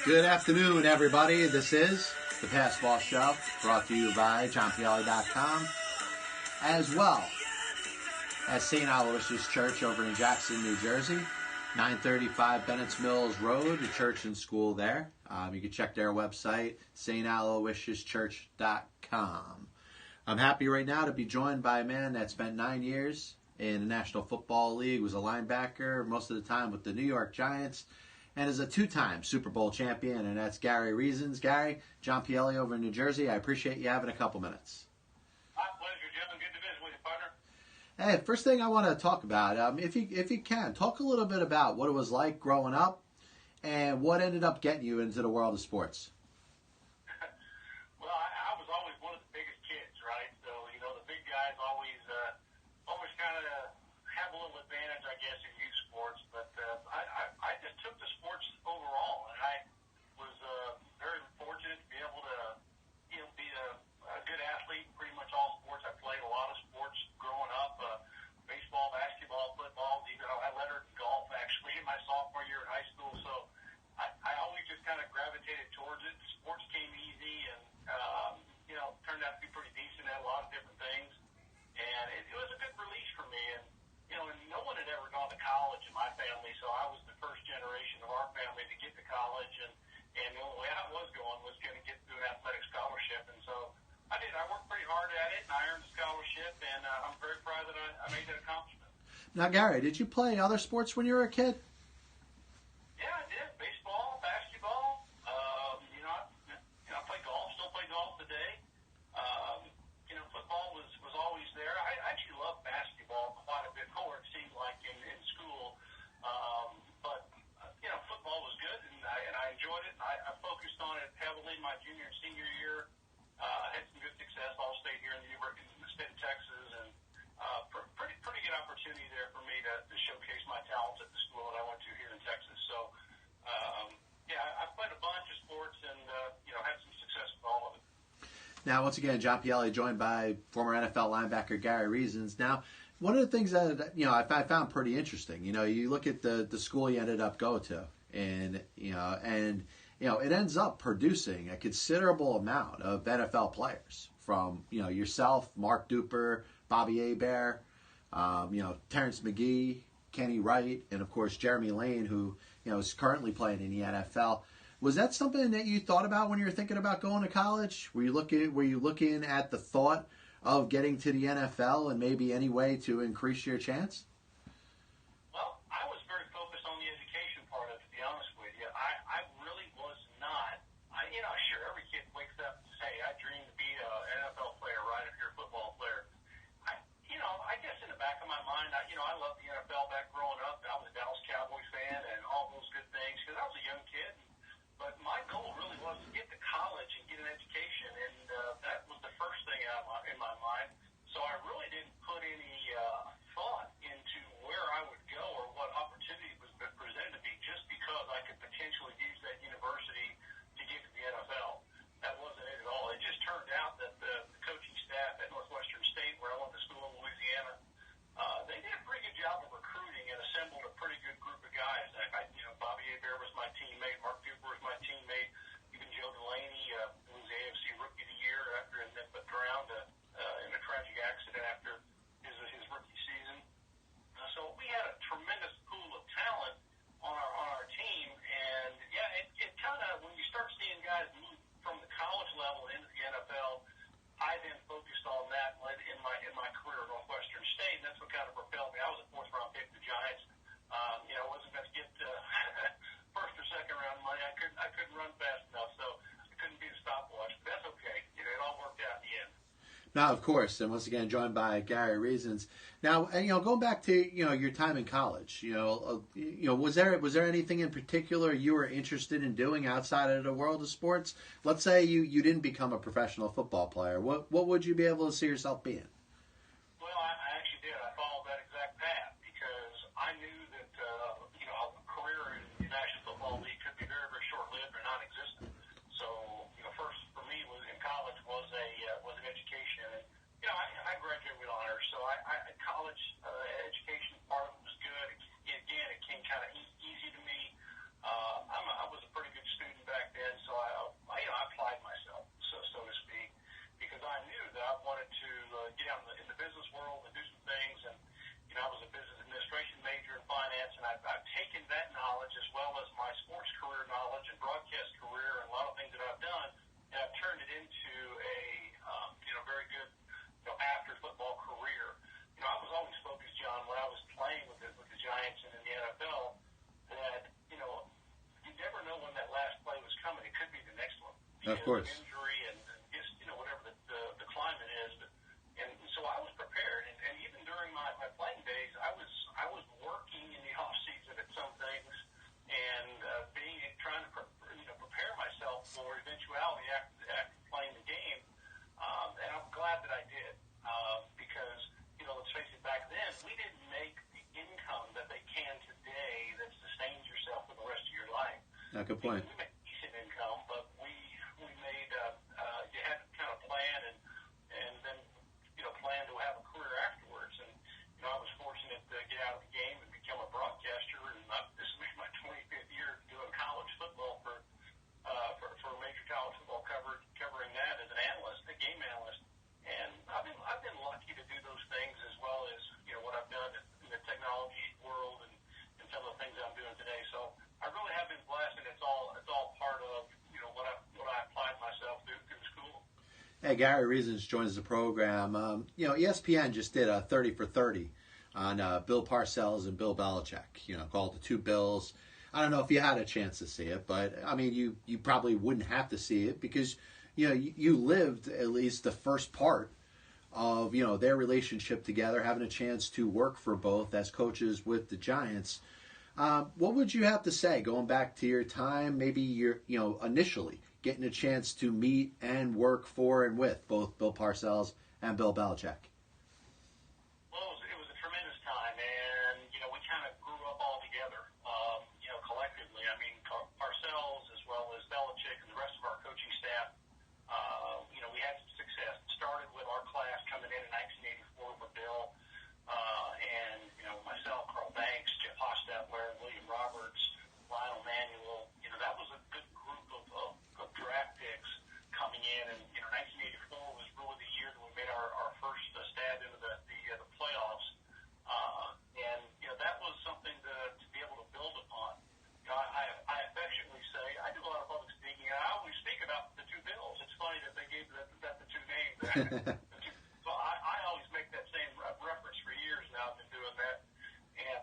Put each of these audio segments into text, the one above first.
Good afternoon, everybody. This is the Passball Show, brought to you by JohnPielli.com, as well as St. Aloysius Church over in Jackson, New Jersey, 935 Bennett's Mills Road, the church and school there. You can check their website, staloysiuschurch.com. I'm happy right now to be joined by a man that spent 9 years in the National Football League, was a linebacker most of the time with the New York Giants, and is a two-time Super Bowl champion, and that's Gary Reasons. Gary, John Pielli over in New Jersey, I appreciate you having a couple minutes. My pleasure, Jim. Good to visit with you, partner. Hey, first thing I want to talk about, if you can, talk a little bit about what it was like growing up and what ended up getting you into the world of sports. Well, I was always one of the biggest kids, right? So, the big guys always kind of have a little advantage, I guess, in youth sports. But I just took to sports overall, and I was very fortunate to be able to, be a good athlete in pretty much all sports. I played a lot of sports growing up, baseball, basketball, football. Even I lettered in golf, actually, in my sophomore year in high school. So I always just kind of gravitated towards it. Sports came easy and, turned out to be pretty decent at a lot of different things. And it was a good release for me. And, and no one had ever gone to college in my family, so I was the first generation of our family to get to college. And the only way I was going was going to get through an athletic scholarship. And so I did. I worked pretty hard at it, and I earned a scholarship, and I'm very proud that I made that accomplishment. Now, Gary, did you play other sports when you were a kid? Yeah, I did. Baseball, basketball. I play golf. Still play golf today. Football was always there. I actually loved basketball quite a bit more, it seemed like, in school. But football was good, and I enjoyed it. And I focused on it heavily my junior and senior year. Had some good success. All state here in the state of Texas, and pretty good opportunity there for me to showcase my talents at the school that I went to here in Texas. So, I played a bunch of sports and had some success with all of it. Now, once again, John Pielli joined by former NFL linebacker Gary Reasons. Now, one of the things that I found pretty interesting, you look at the school you ended up going to, and it ends up producing a considerable amount of NFL players from yourself, Mark Duper, Bobby Hebert, Terrence McGee, Kenny Wright, and of course Jeremy Lane, who is currently playing in the NFL. Was that something that you thought about when you were thinking about going to college? Were you looking at the thought of getting to the NFL and maybe any way to increase your chance? Well, I was very focused on the education part of it, to be honest with you. I really was not. Sure, every kid wakes up and says, hey, I dream to be an NFL player, right, if you're a football player. I guess in the back of my mind, I loved the NFL back growing up. I was a Dallas Cowboys fan and all those good things because I was a young kid. But my goal really was to get to college and get an education, and that was the first thing in my mind. So I really didn't put any thought into where I would go or what opportunity was presented to me just because I could potentially use that university to get to the NFL. That wasn't it at all. It just turned out that the coaching staff at Northwestern State, where I went to school in Louisiana, they did a pretty good job of recruiting and assembled a pretty good group of guys. Bobby Hebert was my teammate, Mark Duper was my teammate, even Joe Delaney, who was the AFC Rookie of the Year and then drowned in a tragic accident after his rookie season. So we had a tremendous pool of talent on our team, and it kind of, when you start seeing guys move from the college level into the NFL, I then focused on that in my career at Northwestern State, and that's what kind of propelled me. I was a fourth-round pick to the Giants. I wasn't going to get first or second round money. I couldn't run fast enough, so I couldn't be the stopwatch. But that's okay. It all worked out in the end. Now, of course, and once again joined by Gary Reasons. Now, going back to your time in college, was there anything in particular you were interested in doing outside of the world of sports? Let's say you didn't become a professional football player. What would you be able to see yourself being? Well, I actually did. I followed that exact path because I knew that a career in the National Football League could be very, very short-lived or non-existent. So, first for me was in college was an education, and I graduated with honors. So college education part of it was good. Again, it came kind of easy to me. I was a pretty good student back Of because of course. injury and just, whatever the climate is. And so I was prepared. And even during my playing days, I was working in the off season at some things and trying to prepare myself for eventuality after playing the game. And I'm glad that I did because, let's face it, back then we didn't make the income that they can today that sustains yourself for the rest of your life. Good point. We made decent income, but we made you had to kind of plan and then plan to have a career afterwards. And I was fortunate to get out of the game and become a broadcaster. And this is my 25th year doing college football for major college football covering that as an analyst, a game analyst. And I've been lucky to do those things as well as what I've done in the technology world and some of the things I'm doing today. So I really have been blessed, and it's all part of what I applied myself through school. Hey, Gary Reasons joins the program. ESPN just did a 30 for 30 on Bill Parcells and Bill Belichick. Called the Two Bills. I don't know if you had a chance to see it, but I mean, you probably wouldn't have to see it because you lived at least the first part of their relationship together, having a chance to work for both as coaches with the Giants. What would you have to say going back to your time, maybe initially getting a chance to meet and work for and with both Bill Parcells and Bill Belichick? Well, it was a tremendous time, and we kind of grew up all together, collectively. I mean, Parcells as well as Belichick and the rest of our coaching staff. We had some success. It started with our class coming in 1984 for Bill, and myself, Carl Banks, Jeff Hostetler, William Roberts, Lionel Manuel. That was a good group of draft picks coming in, and 1984 was really the year that we made our first stab into the playoffs, and that was something to be able to build upon. I affectionately say I do a lot of public speaking, and I always speak about the two Bills. It's funny that they gave that the two names. So I always make that same reference for years now. I've been doing that, and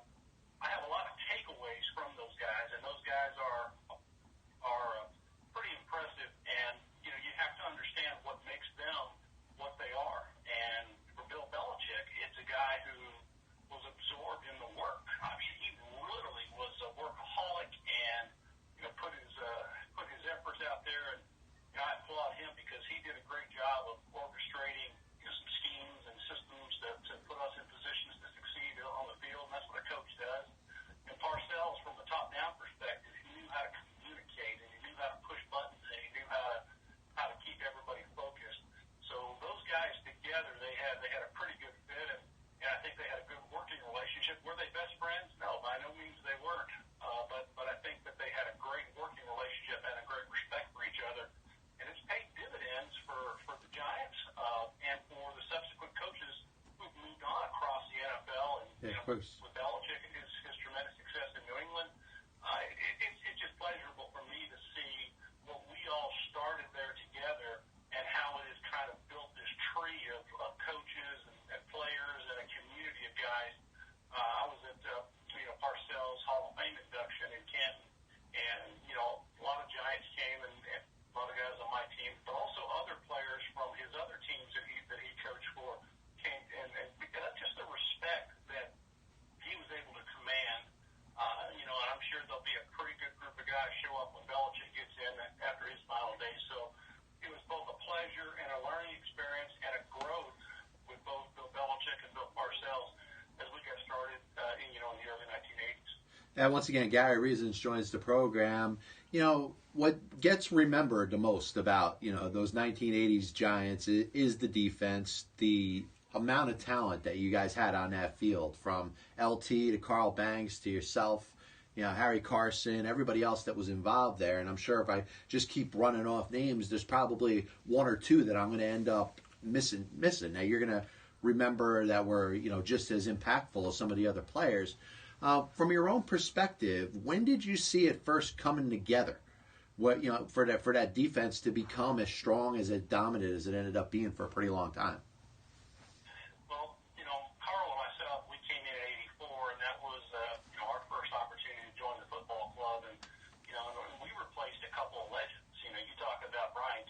I have a lot of takeaways from those guys, and those guys are pretty impressive. And you have to understand what makes them what they are. And for Bill Belichick, it's a guy who was absorbed in the work. I mean, he literally was a workaholic and put his efforts out there. And I applaud him because he did a great job of orchestrating some schemes and systems to put us in positions to succeed on the field. And that's what a coach does. And Parcells, from a top-down perspective, he knew how to communicate, and he knew how to push buttons, and he knew how to keep everybody focused. So those guys together, they had a pretty good fit, and I think they had a good working relationship. Were they best friends? No, by no means they weren't. But I think that they had a great working relationship and a great respect for each other, and it's paid dividends for the Giants and for the subsequent coaches who've moved on across the NFL. And with Belichick and his tremendous success in New England, it's just pleasurable for me to see what we all started there together and how it has kind of built this tree of coaches and players and a community of guys. I was at Parcells Hall of Fame induction in Canton, and a lot of Giants came and a lot of guys on my team, but also other players from his other teams that he coached for came, and that's just the respect that he was able to command. And I'm sure there'll be a pretty good group of guys show up when Belichick gets in after his final days. So it was both a pleasure and a learning experience and a growth with both Bill Belichick and Bill Parcells as we got started in the early 1980s. And once again, Gary Reasons joins the program. What gets remembered the most about, those 1980s Giants is the defense, the amount of talent that you guys had on that field, from LT to Carl Banks to yourself, Harry Carson, everybody else that was involved there. And I'm sure if I just keep running off names, there's probably one or two that I'm going to end up missing. Now, you're going to remember that were, just as impactful as some of the other players. From your own perspective, when did you see it first coming together? What for that defense to become as strong, as dominant as it ended up being for a pretty long time? Well, Carl and myself, we came in at 84, and that was our first opportunity to join the football club, and we replaced a couple of legends. You talk about Brian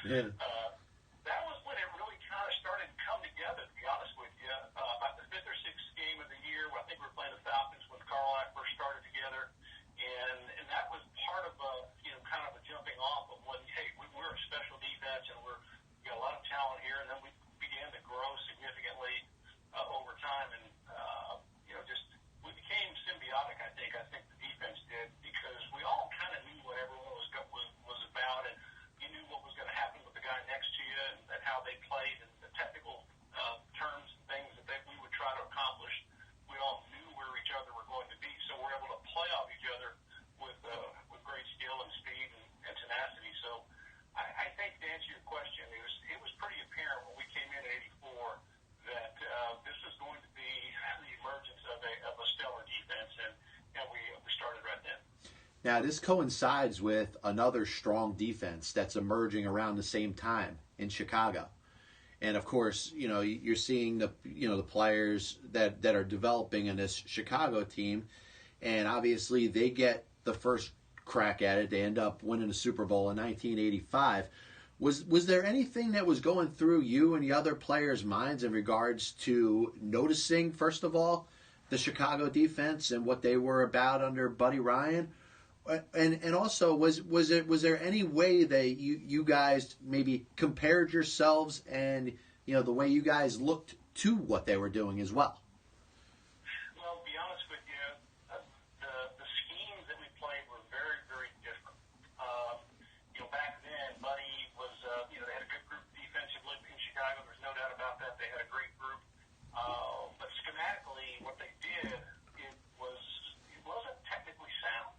Yeah. That was when it really kind of started to come together, to be honest with you. About the fifth or sixth game of the year, I think we were playing the Falcons when Carl and I first started together. And that was part of kind of a jumping off of when, hey, we're a special defense and we got a lot of talent here. And then we began to grow significantly over time. And, we became symbiotic, I think. I think the defense did, because we all kind of knew what everyone was about. And you knew what was going to happen with the guy next to you and how they played and the technical terms and things that we would try to accomplish. We all knew where each other were going to be, so we're able to play off each other with great skill and speed and tenacity. So I think, to answer your question, it was pretty apparent when we came in '84 that this was going to be the emergence of a stellar defense, and we started right then. Now, this coincides with another strong defense that's emerging around the same time in Chicago. And of course, you're seeing the players that are developing in this Chicago team, and obviously they get the first crack at it. They end up winning the Super Bowl in 1985. Was there anything that was going through you and the other players' minds in regards to noticing, first of all, the Chicago defense and what they were about under Buddy Ryan? And also, was there any way that you guys maybe compared yourselves and the way you guys looked to what they were doing as well? Well, to be honest with you, the schemes that we played were very, very different. Back then, Buddy was they had a good group defensively in Chicago. There's no doubt about that. They had a great group. But schematically, what they did, it wasn't technically sound.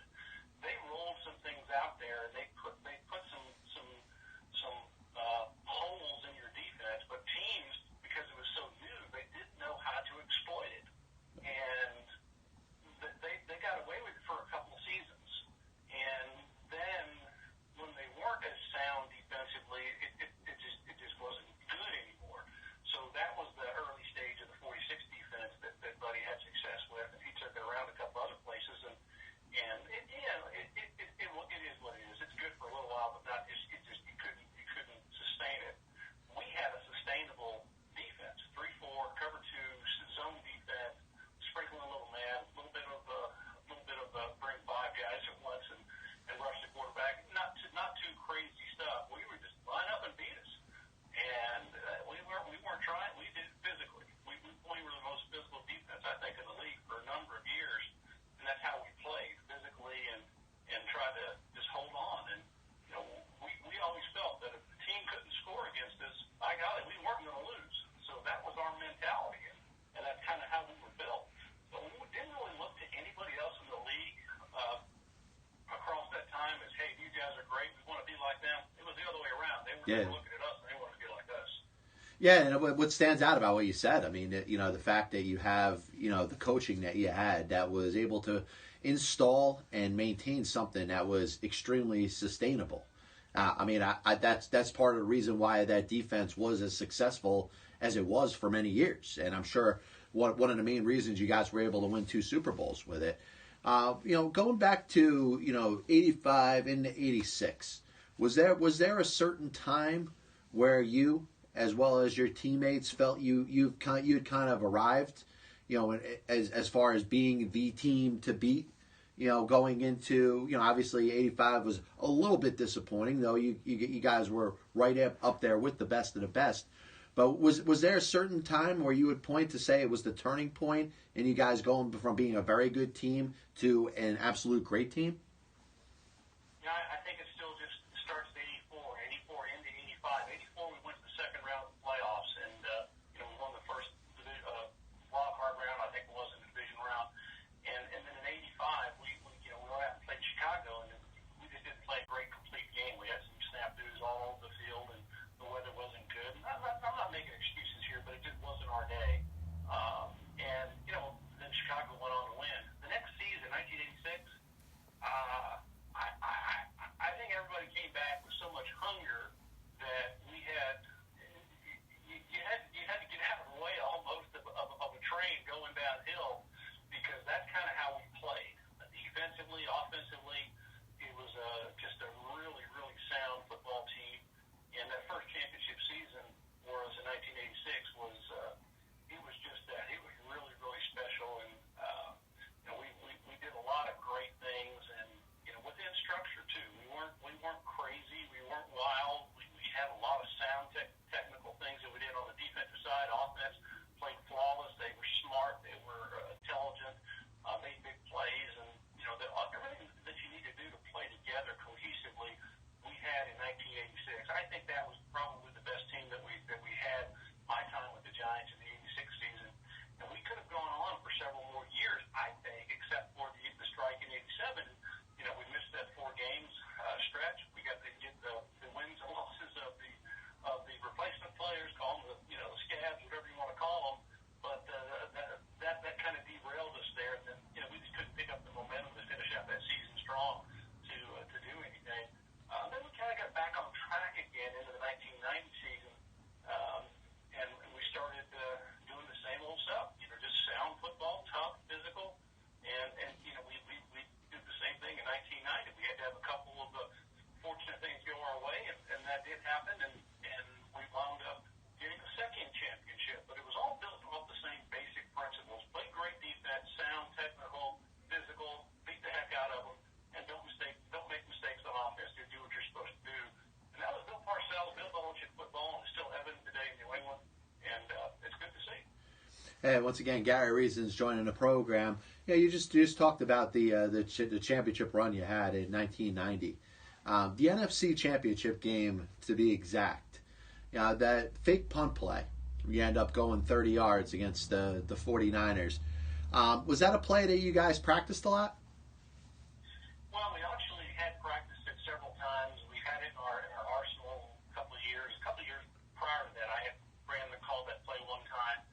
They rolled some things out there, and they put some holes in your defense. But teams, because it was so new, they didn't know how to exploit it, and they got away with it for a couple of seasons. And then when they weren't as sound defensively, it just wasn't good anymore. So that was the early stage of the 46 defense that Buddy had success with, and he took it around a couple other places, and it is what it is. It's good for a little while, but not just you couldn't sustain it. We had a sustainable defense, 3-4, cover 2, zone defense, sprinkling a little man, a little bit of bring 5 guys at once and rush the quarterback. Not too crazy stuff. We were just line up and beat us, and we weren't trying. We did it physically. We were the most physical defense, I think, in the league for a number of years. And that's how we played, physically, and tried to just hold on. And, we always felt that if the team couldn't score against us, by golly, we weren't going to lose. So that was our mentality, and that's kind of how we were built. So we didn't really look to anybody else in the league across that time as, hey, these guys are great, we want to be like them. It was the other way around. They were looking at us, and they wanted to be like us. Yeah, and what stands out about what you said, I mean, the fact that you have, the coaching that you had that was able to install and maintain something that was extremely sustainable. That's part of the reason why that defense was as successful as it was for many years. And I'm sure one of the main reasons you guys were able to win 2 Super Bowls with it. Going back to, 85 into 86, was there a certain time where you, as well as your teammates, felt you'd kind of arrived, as far as being the team to beat, going into, obviously 85 was a little bit disappointing, though you guys were right up there with the best of the best. But was there a certain time where you would point to say it was the turning point and you guys going from being a very good team to an absolute great team? Yeah, I think it still just starts at 84 into 85. 84, we went to the second round of the playoffs, and we won the first wild card round. I think it was in the division round, and then in 85, we went out and played Chicago, and we just didn't play a great complete game. We had some snafus all over the field, and the weather wasn't good. And I'm not making excuses here, but it just wasn't our day. And then Chicago went on to win. The next season, 1986, Hey, once again, Gary Reason's joining the program. Yeah, you just talked about the championship run you had in 1990. The NFC Championship game, to be exact. That fake punt play, you end up going 30 yards against the 49ers. Was that a play that you guys practiced a lot? Well, we actually had practiced it several times. We had it in our arsenal a couple of years. A couple of years prior to that, I had called that play one time.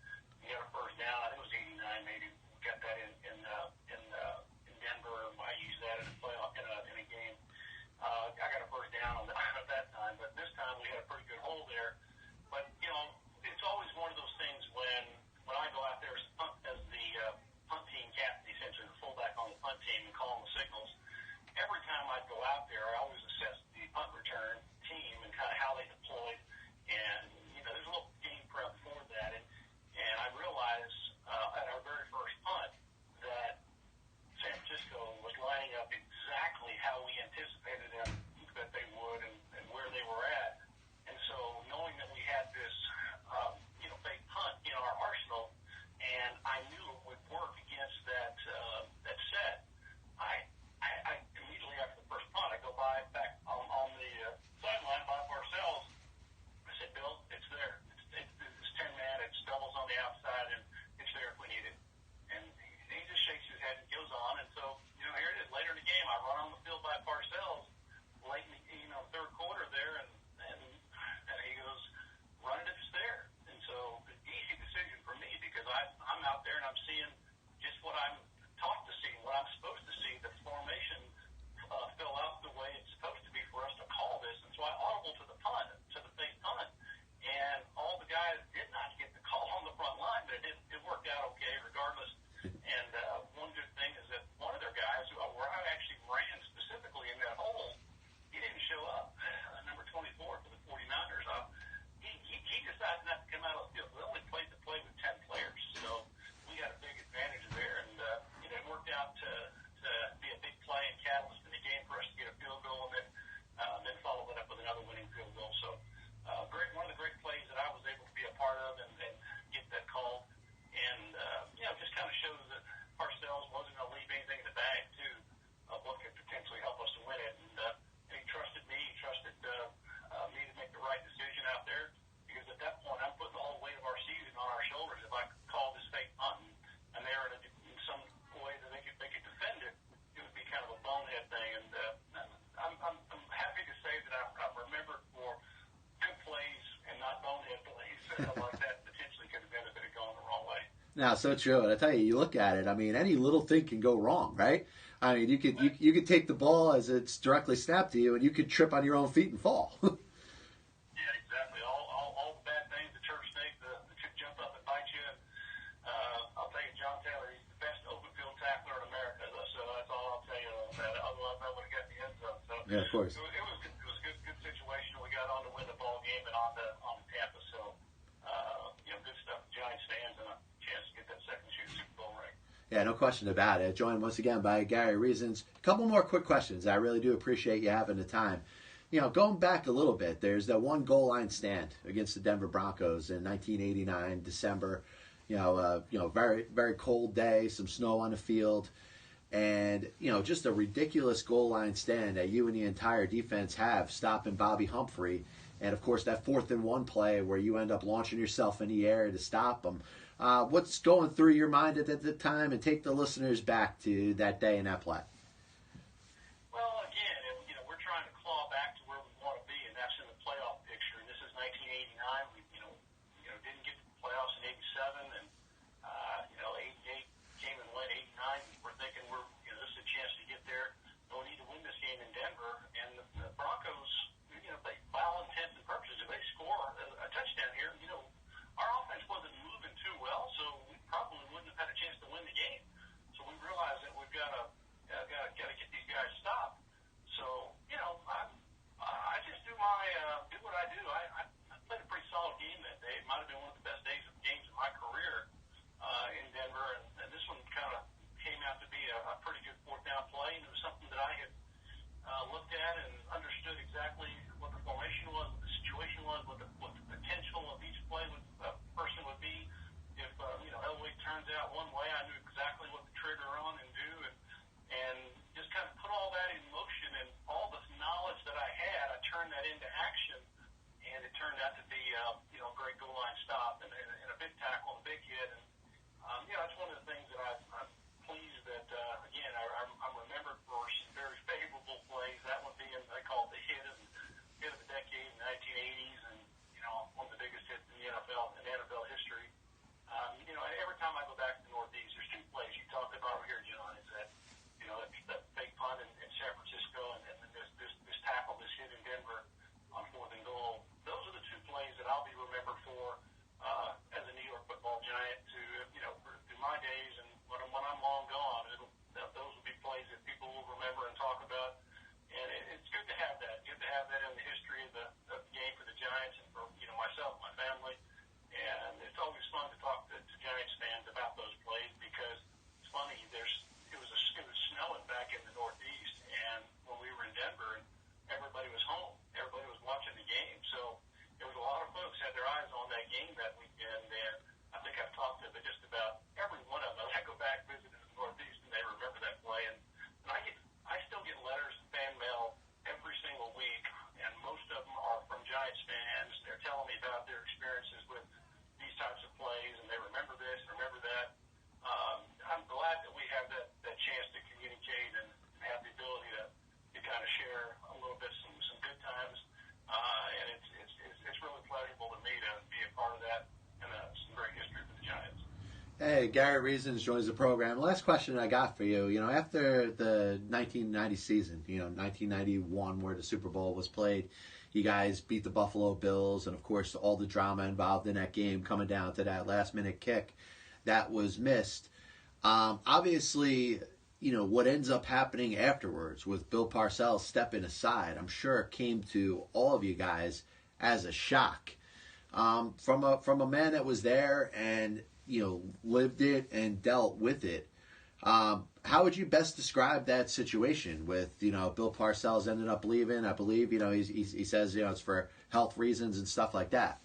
We got a first down. I think it was 89 maybe. We got that in Denver. I used that in a playoff in a game. I got a first down on that time, but this time we had a pretty good hold there. But it's always one of those things when I go out there as the punt team captain, essentially the fullback on the punt team, and calling the signals. Every time I'd go out there, I always assess the punt return team and kind of how they deployed. And there's a little game prep for that. And I realized at our very first punt that San Francisco was lining up exactly how we anticipated them that they would and where they were at. And so knowing that we had this fake punt in our arsenal, and I knew it would work against that set, I immediately after the first punt, I go back on the sideline by Parcells. I said, Bill, it's there. It's 10-man. It's doubles on the outside, and it's there if we need it. And he just shakes his head and goes on. And so, here it is. Later in the game, I run on the field by Parcells late in the third quarter there, and he goes, run it if it's there. And so, an easy decision for me because I'm out there and I'm seeing just what I'm taught to see, what I'm supposed to see. The formation fell out the way it's supposed to be for us to call this. And so I audible to the punt, to the fake punt. And all the guys did not get the call on the front line, but it worked out okay regardless. And one good thing is that one of their guys, where I actually ran specifically in that hole, he didn't show up. Number 24 for the 49ers. He decided not to come out of the field. We only played the play with 10 players, so we had a big advantage there. And it worked out to be a big play and catalyst in the game for us to get a field goal, and then follow it up with another winning field goal. So one of the great plays that I was able to be a part of and get that call. And, just kind of shows that Parcells wasn't going to leave anything in the bag, too, of what could potentially help us to win it. And he trusted me. He trusted me to make the right decision out there. Because at that point, I'm putting the whole weight of our season on our shoulders. If I call this fake punt and they're in some way that they could defend it, it would be kind of a bonehead thing. And I'm happy to say that I'm remembered for good plays and not bonehead plays like that potentially could have benefited going the wrong way. Now, so true. And I tell you, you look at it. I mean, any little thing can go wrong, right? I mean, you could take the ball as it's directly snapped to you, and you could trip on your own feet and fall. Yeah, exactly. All the bad things, the church snake, the jump up and bite you. And I'll tell you, John Taylor, he's the best open field tackler in America. So that's all I'll tell you on that. Otherwise, I would have got the end zone. So Yeah, of course. It was a good situation. We got on to win the ball game and on Tampa. So good stuff. Giants fans and a chance to get that second Super Bowl ring. Yeah, no question about it. Joined once again by Gary Reasons. A couple more quick questions. I really do appreciate you having the time. Going back a little bit, there's that one goal line stand against the Denver Broncos in 1989, December. Very, very cold day, some snow on the field, and just a ridiculous goal line stand that you and the entire defense have stopping Bobby Humphrey, and of course that 4th and 1 play where you end up launching yourself in the air to stop him. What's going through your mind at the time, and take the listeners back to that day and that play? Well, again, we're trying to claw back to where we want to be, and that's in the playoff picture. And this is 1989. We, didn't get to the playoffs in '87, and 88 came and went. '89, we're thinking this is a chance to get there. And we need to win this game in Denver. And the Broncos, they, by all intents and purposes, if they score a touchdown here, our offense wasn't moving too well, so we probably wouldn't have had a chance to win the game. So we realized that we've got to get these guys stopped. So I just do what I do. I played a pretty solid game that day. It might have been one of the best games of my career in Denver, and this one kind of came out to be a pretty good 4th down play, and it was something that I had looked at and understood exactly what the formation was, what the situation was, what the potential of each play person would be if Elway Hey, Gary Reasons joins the program. Last question I got for you. You know, after the 1990 season, 1991, where the Super Bowl was played, you guys beat the Buffalo Bills, and of course, all the drama involved in that game, coming down to that last-minute kick that was missed. Obviously, what ends up happening afterwards with Bill Parcells stepping aside, I'm sure it came to all of you guys as a shock. From a man that was there and lived it and dealt with it. How would you best describe that situation with, Bill Parcells ended up leaving? I believe, he says, it's for health reasons and stuff like that.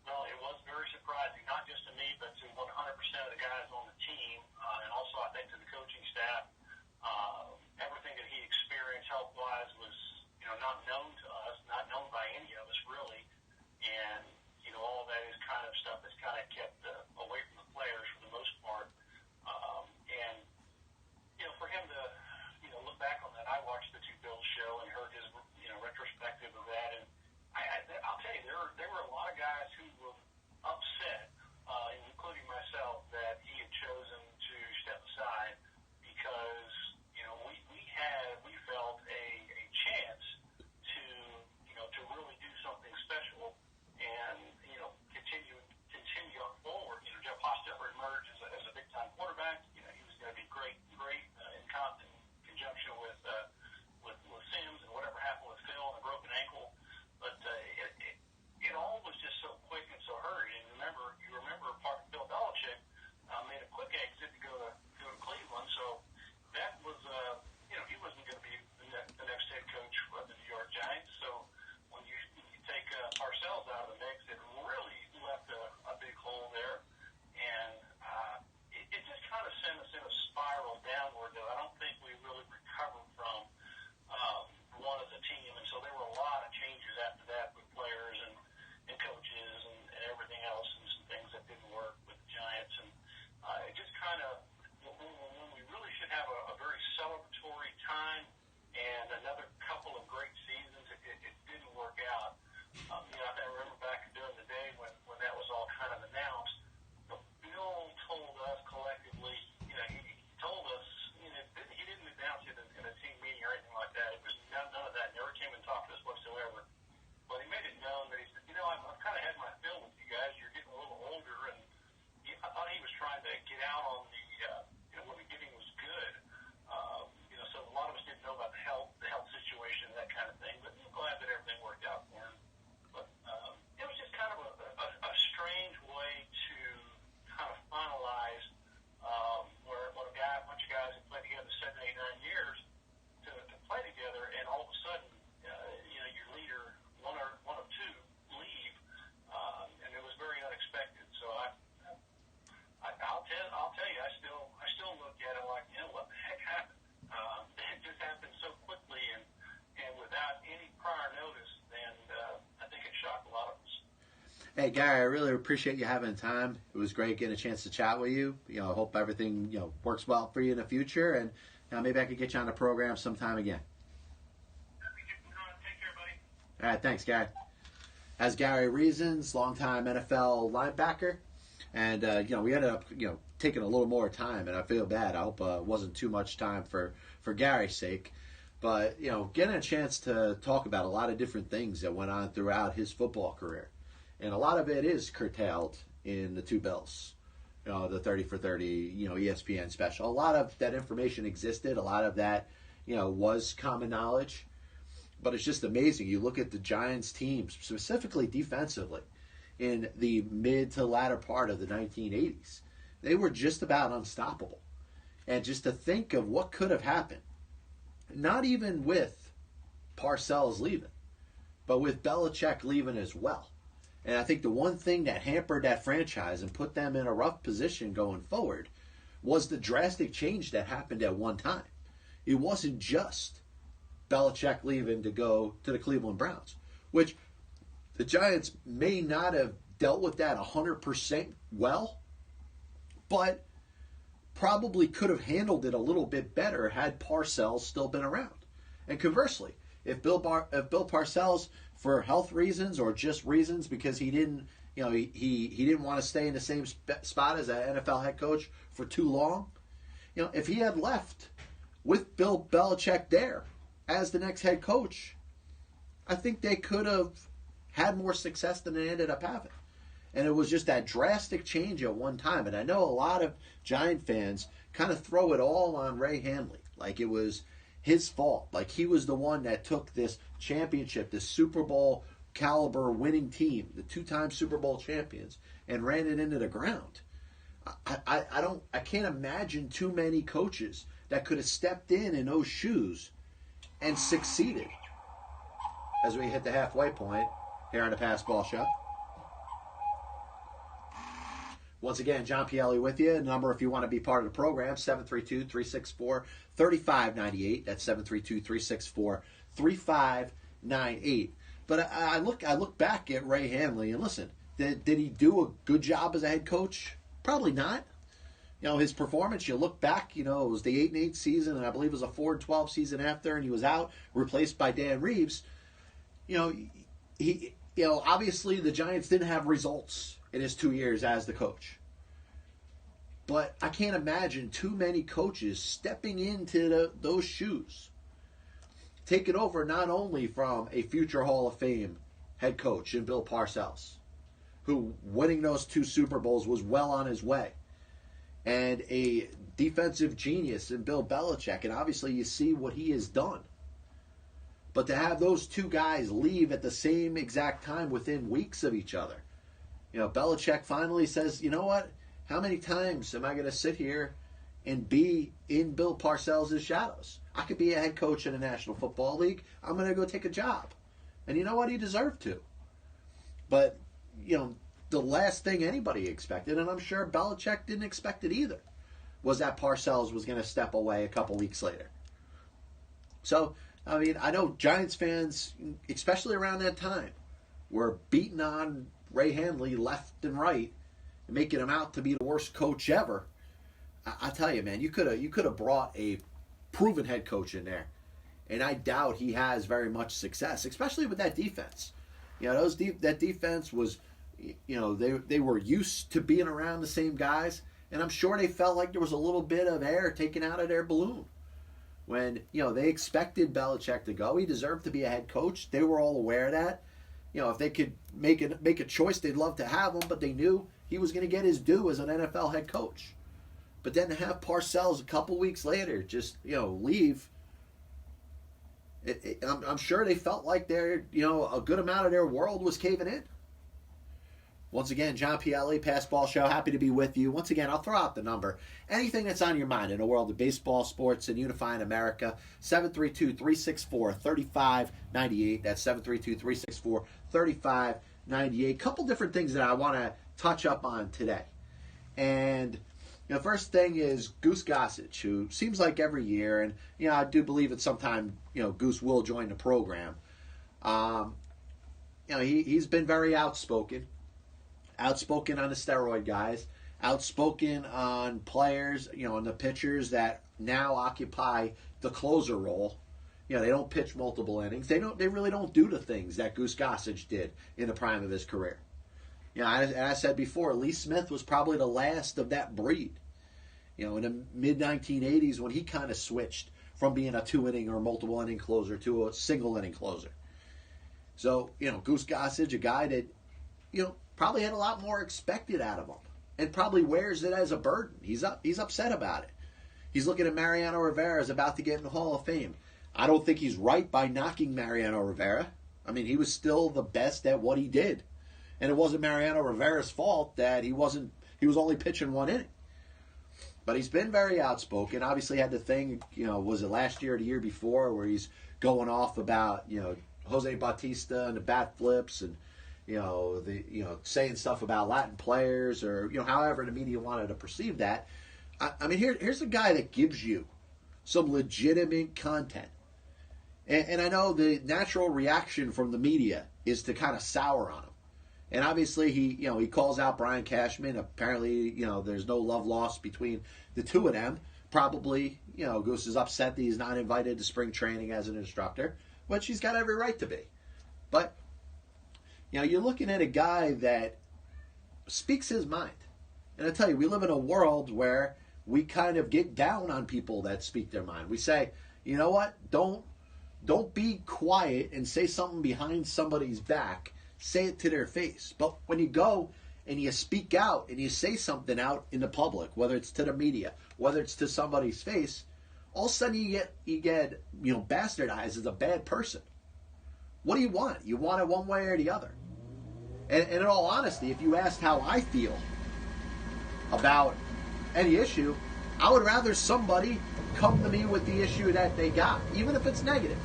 Well, it was very surprising, not just to me, but to 100% of the guys on the team, and also I think to the coaching staff. Everything that he experienced health-wise was, not known to us, not known by any of us really, and all of that is kind of stuff that's kind of kept away from the players for the most part. And, for him to, look back on that, I watched the two Bills show and heard his, retrospective of that. And I'll tell you, there were a lot of guys who were upset, including myself, that he had chosen to step aside because, we felt a chance to really do something special and, continue on forward. Jeff Hostetler emerged as a big-time quarterback. He was going to be great in conjunction with Sims and whatever happened with Phil and a broken ankle. But it all was just so quick and so hurried. And you remember Bill Belichick made a quick exit to go to Cleveland. So that was, he wasn't going to be the next head coach for the New York Giants. So when you take Parcells out of the mix, it really left a big hole there. And it just kind of sent us in a spiral downward that I don't think we really recovered from one as a team. And so there were a lot of changes after that with players and coaches and everything else, and some things that didn't work with the Giants. And it just kind of, when we really should have a very celebratory time and another couple of great seasons, it didn't work out. I remember back during the day when that was all kind of announced, Bill told us collectively, he told us, he didn't announce it in a team meeting or anything like that. It was none of that. Never came and talked to us whatsoever. But he made it known that he said, I've kind of had my fill with you guys. You're getting a little older, and I thought he was trying to get out on the, when the getting was good. So a lot of us didn't know about the health situation, that kind of thing. But I'm glad that everything worked out for him. But it was just kind of a strange way to kind of finalize where a bunch of guys who played together 7, 8, 9 years to play together, and all of a sudden, your leader, one of two, leave, and it was very unexpected. So I'll tell you, I still look at it like, what the heck happened? It just happened so quickly and without any prior notice, and I think it shocked a lot of us. Hey, Gary, I really appreciate you having time. It was great getting a chance to chat with you. I hope everything, works well for you in the future, and maybe I could get you on the program sometime again. Take care, buddy. All right, thanks, Gary. As Gary Reasons, longtime NFL linebacker, and we ended up taking a little more time, and I feel bad. I hope it wasn't too much time for Gary's sake, but getting a chance to talk about a lot of different things that went on throughout his football career. And a lot of it is curtailed in the two Bills, the 30 for 30, ESPN special. A lot of that information existed. A lot of that, was common knowledge. But it's just amazing. You look at the Giants teams, specifically defensively, in the mid to latter part of the 1980s. They were just about unstoppable. And just to think of what could have happened, not even with Parcells leaving, but with Belichick leaving as well. And I think the one thing that hampered that franchise and put them in a rough position going forward was the drastic change that happened at one time. It wasn't just Belichick leaving to go to the Cleveland Browns, which the Giants may not have dealt with that 100% well, but probably could have handled it a little bit better had Parcells still been around. And conversely, if Bill Parcells, for health reasons or just reasons because he didn't, he didn't want to stay in the same spot as an NFL head coach for too long. If he had left with Bill Belichick there as the next head coach, I think they could have had more success than they ended up having. And it was just that drastic change at one time. And I know a lot of Giant fans kind of throw it all on Ray Handley, like it was his fault. Like he was the one that took this championship, this Super Bowl caliber winning team, the two-time Super Bowl champions, and ran it into the ground. I can't imagine too many coaches that could have stepped in those shoes and succeeded. As we hit the halfway point here on the Pass Ball Show. Once again, John Pielli with you. Number if you want to be part of the program, 732-364-3598. That's 732-364-3598. But I look back at Ray Handley and listen, did he do a good job as a head coach? Probably not. His performance, you look back, it was the 8-8 season, and I believe it was a 4-12 season after, and he was out, replaced by Dan Reeves. Obviously the Giants didn't have results in his 2 years as the coach. But I can't imagine too many coaches stepping into those shoes, taking over not only from a future Hall of Fame head coach in Bill Parcells, who winning those 2 Super Bowls was well on his way, and a defensive genius in Bill Belichick, and obviously you see what he has done. But to have those 2 guys leave at the same exact time within weeks of each other, Belichick finally says, you know what? How many times am I going to sit here and be in Bill Parcells' shadows? I could be a head coach in the National Football League. I'm going to go take a job. And you know what? He deserved to. But, the last thing anybody expected, and I'm sure Belichick didn't expect it either, was that Parcells was going to step away a couple weeks later. So, I know Giants fans, especially around that time, were beating on Ray Handley left and right, and making him out to be the worst coach ever. I tell you, man, you could have brought a proven head coach in there, and I doubt he has very much success, especially with that defense. That defense was, they were used to being around the same guys, and I'm sure they felt like there was a little bit of air taken out of their balloon. When, they expected Belichick to go. He deserved to be a head coach. They were all aware of that. If they could make a choice, they'd love to have him, but they knew he was going to get his due as an NFL head coach. But then to have Parcells a couple weeks later just, leave, I'm sure they felt like a good amount of their world was caving in. Once again, John Pielli, Pass Ball Show, happy to be with you. Once again, I'll throw out the number. Anything that's on your mind in the world of baseball, sports, and unifying America, 732-364-3598. That's 732-364-3598. Couple different things that I want to touch up on today. And the first thing is Goose Gossage, who seems like every year, and I do believe at some time, Goose will join the program. He's been very outspoken on the steroid guys, outspoken on players, on the pitchers that now occupy the closer role. They don't pitch multiple innings. They really don't do the things that Goose Gossage did in the prime of his career. I said before, Lee Smith was probably the last of that breed. In the mid-1980s when he kind of switched from being a 2-inning or multiple inning closer to a single inning closer. So, Goose Gossage, a guy that, probably had a lot more expected out of him, and probably wears it as a burden. He's upset about it. He's looking at Mariano Rivera as about to get in the Hall of Fame. I don't think he's right by knocking Mariano Rivera. He was still the best at what he did, and it wasn't Mariano Rivera's fault that he was only pitching 1 inning. But he's been very outspoken. Obviously had the thing, was it last year or the year before, where he's going off about Jose Bautista and the bat flips and saying stuff about Latin players, or however the media wanted to perceive that. Here's a guy that gives you some legitimate content, and I know the natural reaction from the media is to kind of sour on him. And obviously he calls out Brian Cashman. Apparently there's no love lost between the two of them. Probably Goose is upset that he's not invited to spring training as an instructor, which he's got every right to be. But you're looking at a guy that speaks his mind. And I tell you, we live in a world where we kind of get down on people that speak their mind. We say, you know what? Don't be quiet and say something behind somebody's back. Say it to their face. But when you go and you speak out and you say something out in the public, whether it's to the media, whether it's to somebody's face, all of a sudden you get bastardized as a bad person. What do you want? You want it one way or the other. And in all honesty, if you asked how I feel about any issue, I would rather somebody come to me with the issue that they got, even if it's negative.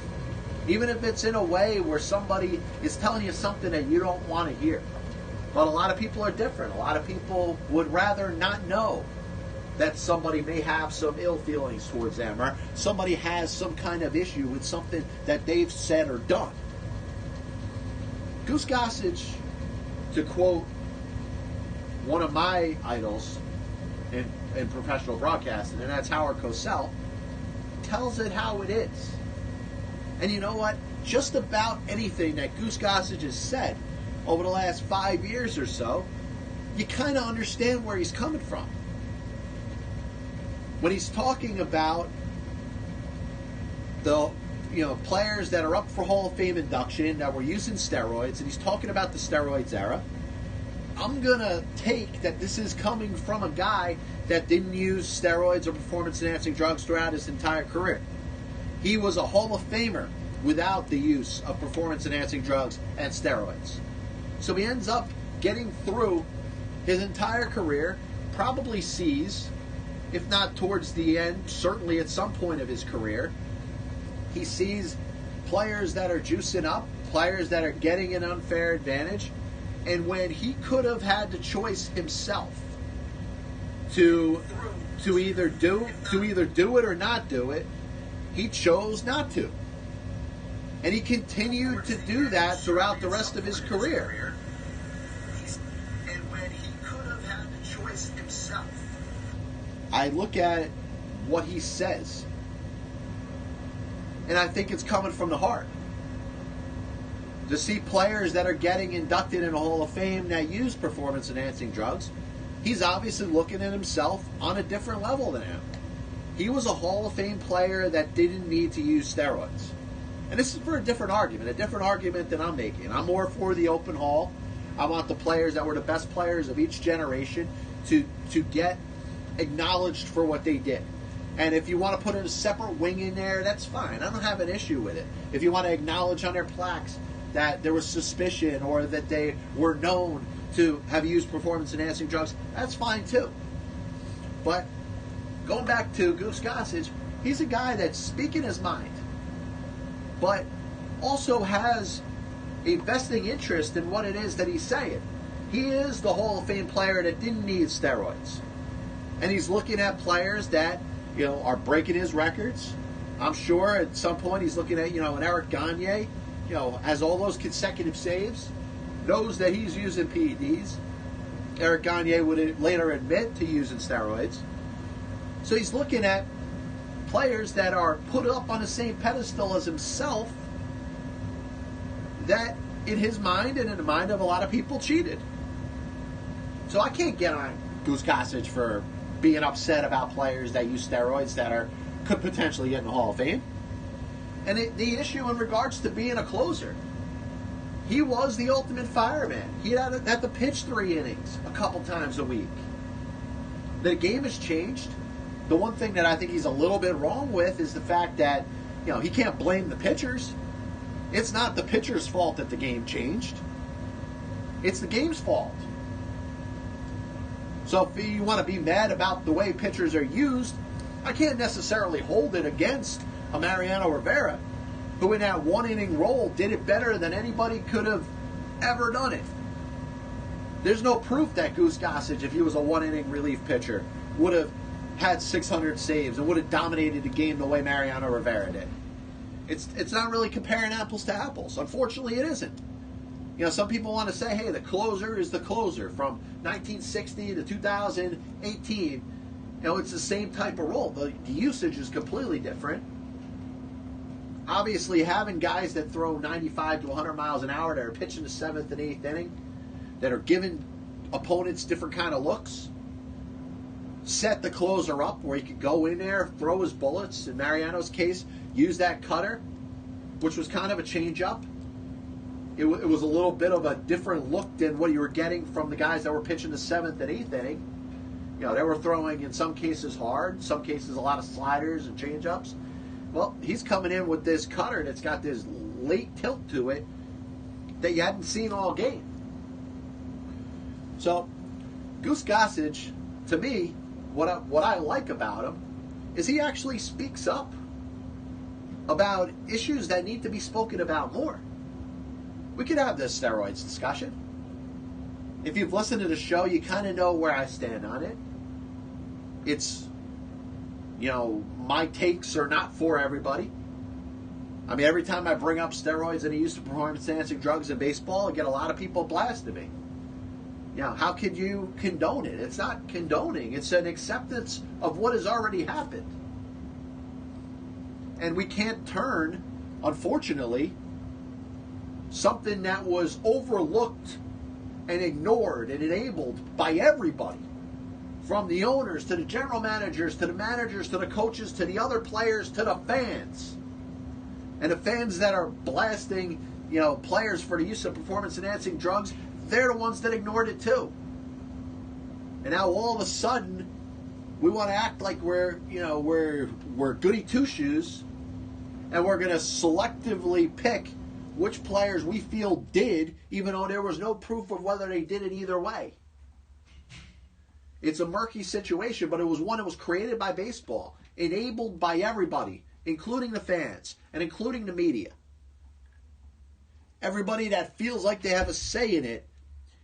Even if it's in a way where somebody is telling you something that you don't want to hear. But a lot of people are different. A lot of people would rather not know that somebody may have some ill feelings towards them, or somebody has some kind of issue with something that they've said or done. Goose Gossage, to quote one of my idols in professional broadcasting, and that's Howard Cosell, tells it how it is. And you know what? Just about anything that Goose Gossage has said over the last 5 years or so, you kind of understand where he's coming from. When he's talking about the players that are up for Hall of Fame induction that were using steroids, and he's talking about the steroids era, I'm going to take that this is coming from a guy that didn't use steroids or performance-enhancing drugs throughout his entire career. He was a Hall of Famer without the use of performance-enhancing drugs and steroids. So he ends up getting through his entire career, probably sees, if not towards the end, certainly at some point of his career, he sees players that are juicing up, players that are getting an unfair advantage, and when he could have had the choice himself to either do it or not do it, he chose not to. And he continued to do that throughout the rest of his career. And when he could have had the choice himself, I look at what he says, and I think it's coming from the heart. To see players that are getting inducted in the Hall of Fame that use performance-enhancing drugs, he's obviously looking at himself on a different level than him. He was a Hall of Fame player that didn't need to use steroids. And this is for a different argument than I'm making. I'm more for the open hall. I want the players that were the best players of each generation to get acknowledged for what they did. And if you want to put in a separate wing in there, that's fine. I don't have an issue with it. If you want to acknowledge on their plaques that there was suspicion or that they were known to have used performance-enhancing drugs, that's fine too. But going back to Goose Gossage, he's a guy that's speaking his mind, but also has a vesting interest in what it is that he's saying. He is the Hall of Fame player that didn't need steroids. And he's looking at players that, are breaking his records. I'm sure at some point he's looking at, an Eric Gagne, has all those consecutive saves, knows that he's using PEDs. Eric Gagne would later admit to using steroids. So he's looking at players that are put up on the same pedestal as himself that, in his mind and in the mind of a lot of people, cheated. So I can't get on Goose Gossage for being upset about players that use steroids that could potentially get in the Hall of Fame. And the issue in regards to being a closer, he was the ultimate fireman. He had to pitch 3 innings a couple times a week. The game has changed. The one thing that I think he's a little bit wrong with is the fact that, he can't blame the pitchers. It's not the pitcher's fault that the game changed. It's the game's fault. So if you want to be mad about the way pitchers are used, I can't necessarily hold it against a Mariano Rivera, who in that 1-inning role did it better than anybody could have ever done it. There's no proof that Goose Gossage, if he was a 1-inning relief pitcher, would have had 600 saves and would have dominated the game the way Mariano Rivera did. It's not really comparing apples to apples. Unfortunately, it isn't. Some people want to say, hey, the closer is the closer from 1960 to 2018. It's the same type of role. The usage is completely different. Obviously, having guys that throw 95 to 100 miles an hour that are pitching the 7th and 8th inning, that are giving opponents different kind of looks. Set the closer up where he could go in there, throw his bullets. In Mariano's case, use that cutter, which was kind of a change-up. It was a little bit of a different look than what you were getting from the guys that were pitching the 7th and 8th inning. You know, they were throwing, in some cases, hard, some cases a lot of sliders and change-ups. Well, he's coming in with this cutter that's got this late tilt to it that you hadn't seen all game. So, Goose Gossage, to me, what I like about him is he actually speaks up about issues that need to be spoken about more. We could have this steroids discussion. If you've listened to the show, you kind of know where I stand on it. It's, you know, my takes are not for everybody. I mean, every time I bring up steroids and the use of performance-enhancing drugs in baseball, I get a lot of people blasting me. You know, how could you condone it? It's not condoning. It's an acceptance of what has already happened. And we can't turn, unfortunately, something that was overlooked and ignored and enabled by everybody, from the owners to the general managers to the managers to the coaches to the other players to the fans. And the fans that are blasting, you know, players for the use of performance-enhancing drugs, they're the ones that ignored it too. And now all of a sudden, we want to act like we're goody two-shoes, and we're going to selectively pick which players we feel did, even though there was no proof of whether they did it either way. It's a murky situation, but it was one that was created by baseball, enabled by everybody, including the fans and including the media. Everybody that feels like they have a say in it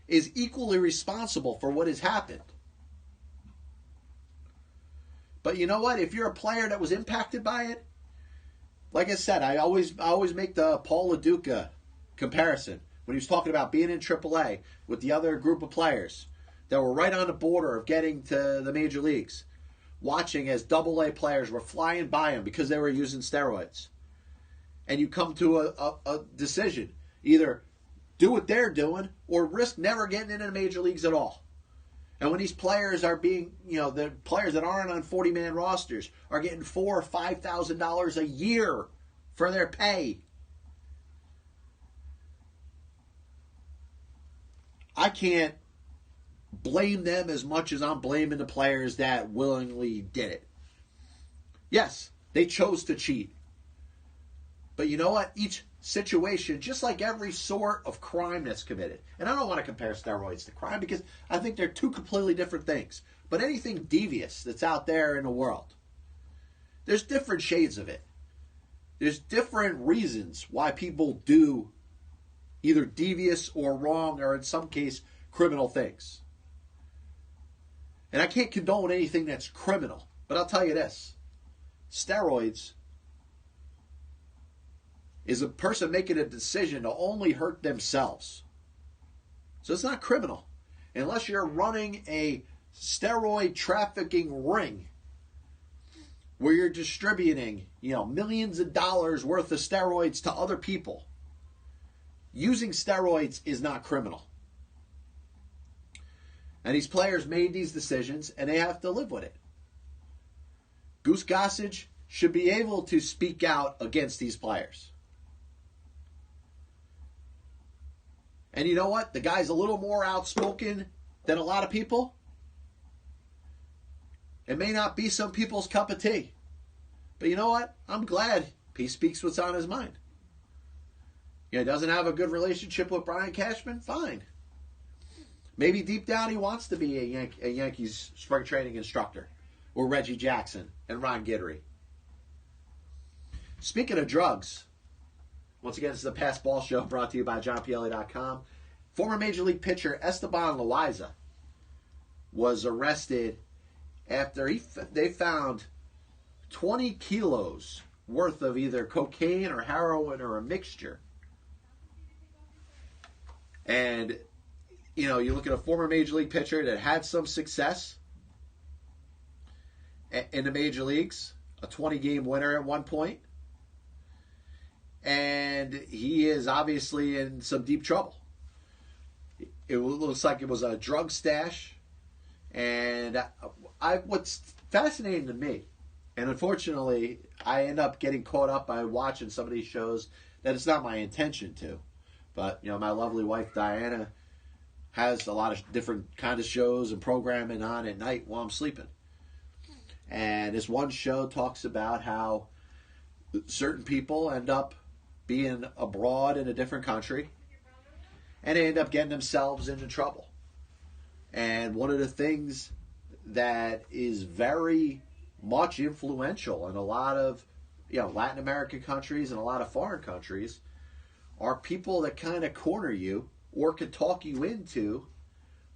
is equally responsible for what has happened. But you know what? If you're a player that was impacted by it, like I said, I always make the Paul LaDuca comparison when he was talking about being in AAA with the other group of players that were right on the border of getting to the major leagues, watching as AA players were flying by him because they were using steroids. And you come to a decision. Either do what they're doing or risk never getting into the major leagues at all. And when these players are being, you know, the players that aren't on 40-man rosters are getting $4,000 or $5,000 a year for their pay, I can't blame them as much as I'm blaming the players that willingly did it. Yes, they chose to cheat. But you know what? Each situation, just like every sort of crime that's committed, and I don't want to compare steroids to crime because I think they're two completely different things, but anything devious that's out there in the world, there's different shades of it. There's different reasons why people do either devious or wrong or in some case criminal things. And I can't condone anything that's criminal, but I'll tell you this. Steroids is a person making a decision to only hurt themselves. So it's not criminal. Unless you're running a steroid trafficking ring where you're distributing, you know, millions of dollars worth of steroids to other people. Using steroids is not criminal. And these players made these decisions and they have to live with it. Goose Gossage should be able to speak out against these players. And you know what? The guy's a little more outspoken than a lot of people. It may not be some people's cup of tea. But you know what? I'm glad he speaks what's on his mind. He doesn't have a good relationship with Brian Cashman? Fine. Maybe deep down he wants to be a Yankees spring training instructor. Or Reggie Jackson and Ron Guidry. Speaking of drugs, once again, this is the Pass Ball Show brought to you by JohnPielli.com. Former Major League pitcher Esteban Loaiza was arrested after they found 20 kilos worth of either cocaine or heroin or a mixture. And, you know, you look at a former Major League pitcher that had some success in the Major Leagues, a 20-game winner at one point. And he is obviously in some deep trouble. it looks like it was a drug stash. And what's fascinating to me, and unfortunately, I end up getting caught up by watching some of these shows that it's not my intention to. But, my lovely wife, Diana, has a lot of different kind of shows and programming on at night while I'm sleeping. And this one show talks about how certain people end up being abroad in a different country and they end up getting themselves into trouble. And one of the things that is very much influential in a lot of Latin American countries and a lot of foreign countries are people that kind of corner you or could talk you into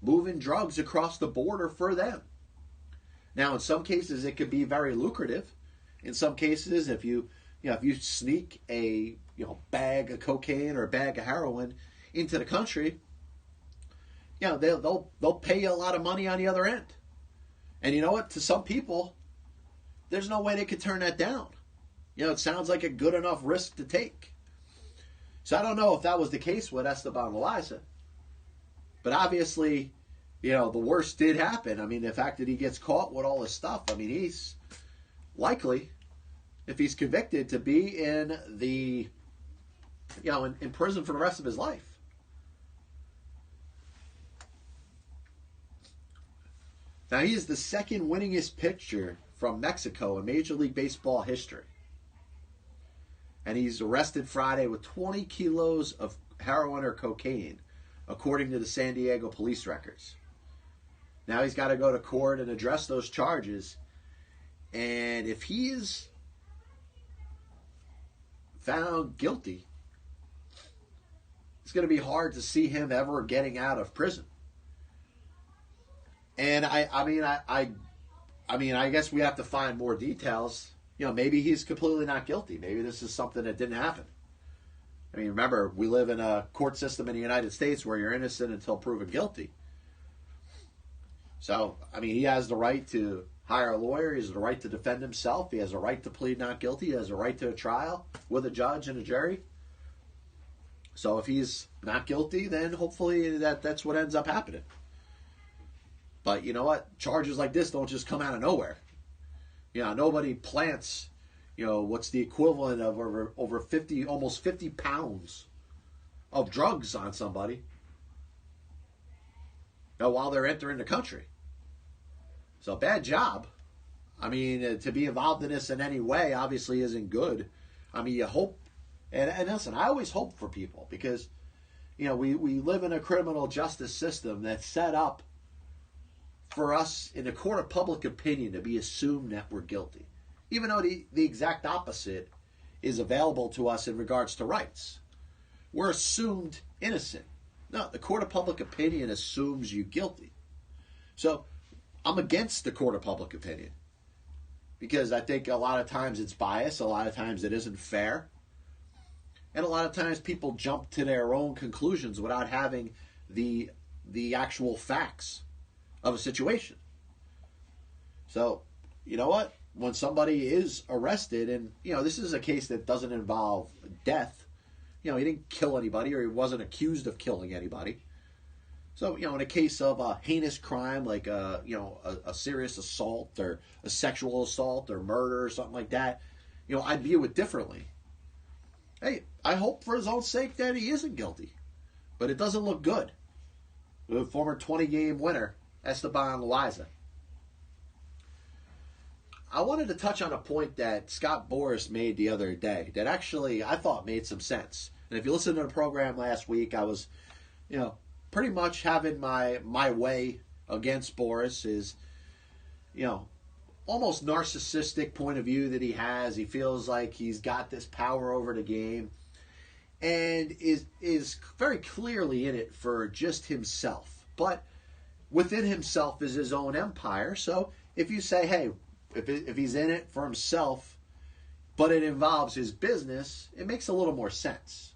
moving drugs across the border for them. Now, in some cases, it could be very lucrative. In some cases, if you sneak a bag of cocaine or a bag of heroin into the country, they'll pay you a lot of money on the other end. And you know what? To some people, there's no way they could turn that down. It sounds like a good enough risk to take. So I don't know if that was the case with Esteban Loaiza. But obviously, the worst did happen. I mean, the fact that he gets caught with all this stuff, I mean, he's likely, if he's convicted, to be in the, in prison for the rest of his life. Now, he is the second winningest pitcher from Mexico in Major League Baseball history. And he's arrested Friday with 20 kilos of heroin or cocaine, according to the San Diego police records. Now he's got to go to court and address those charges. And if he is found guilty, it's going to be hard to see him ever getting out of prison. And I guess we have to find more details. Maybe he's completely not guilty. Maybe this is something that didn't happen. I mean, remember, we live in a court system in the United States where you're innocent until proven guilty. So, I mean, he has the right to hire a lawyer. He has the right to defend himself. He has a right to plead not guilty. He has a right to a trial with a judge and a jury. So if he's not guilty, then hopefully that's what ends up happening. But you know what? Charges like this don't just come out of nowhere. Nobody plants, what's the equivalent of over 50, almost 50 pounds of drugs on somebody while they're entering the country. So bad job. I mean, to be involved in this in any way obviously isn't good. I mean, you hope, and listen, I always hope for people because, we live in a criminal justice system that's set up for us in the court of public opinion to be assumed that we're guilty. Even though the exact opposite is available to us in regards to rights. We're assumed innocent. No, the court of public opinion assumes you guilty. So I'm against the court of public opinion because I think a lot of times it's biased, a lot of times it isn't fair, and a lot of times people jump to their own conclusions without having the actual facts of a situation. So, you know what? When somebody is arrested, and, this is a case that doesn't involve death. He didn't kill anybody or he wasn't accused of killing anybody. So, in a case of a heinous crime like, a serious assault or a sexual assault or murder or something like that, I'd view it differently. Hey, I hope for his own sake that he isn't guilty. But it doesn't look good. The former 20-game winner, Esteban Loaiza. I wanted to touch on a point that Scott Boras made the other day that actually I thought made some sense. And if you listened to the program last week, I was, pretty much having my way against Boras is, almost narcissistic point of view that he has. He feels like he's got this power over the game and is very clearly in it for just himself. But within himself is his own empire. So if you say, hey, if he's in it for himself, but it involves his business, it makes a little more sense.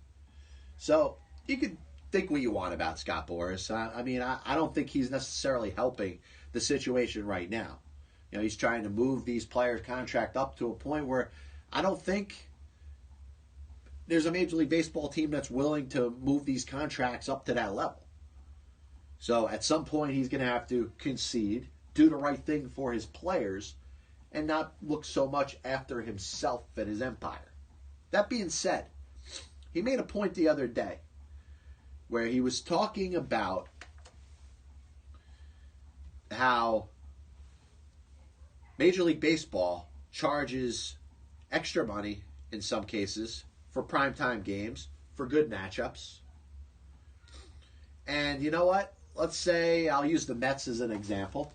So you could think what you want about Scott Boras. I don't think he's necessarily helping the situation right now. He's trying to move these players' contract up to a point where I don't think there's a Major League Baseball team that's willing to move these contracts up to that level. So at some point, he's going to have to concede, do the right thing for his players, and not look so much after himself and his empire. That being said, he made a point the other day where he was talking about how Major League Baseball charges extra money in some cases for primetime games, for good matchups. And you know what? Let's say, I'll use the Mets as an example.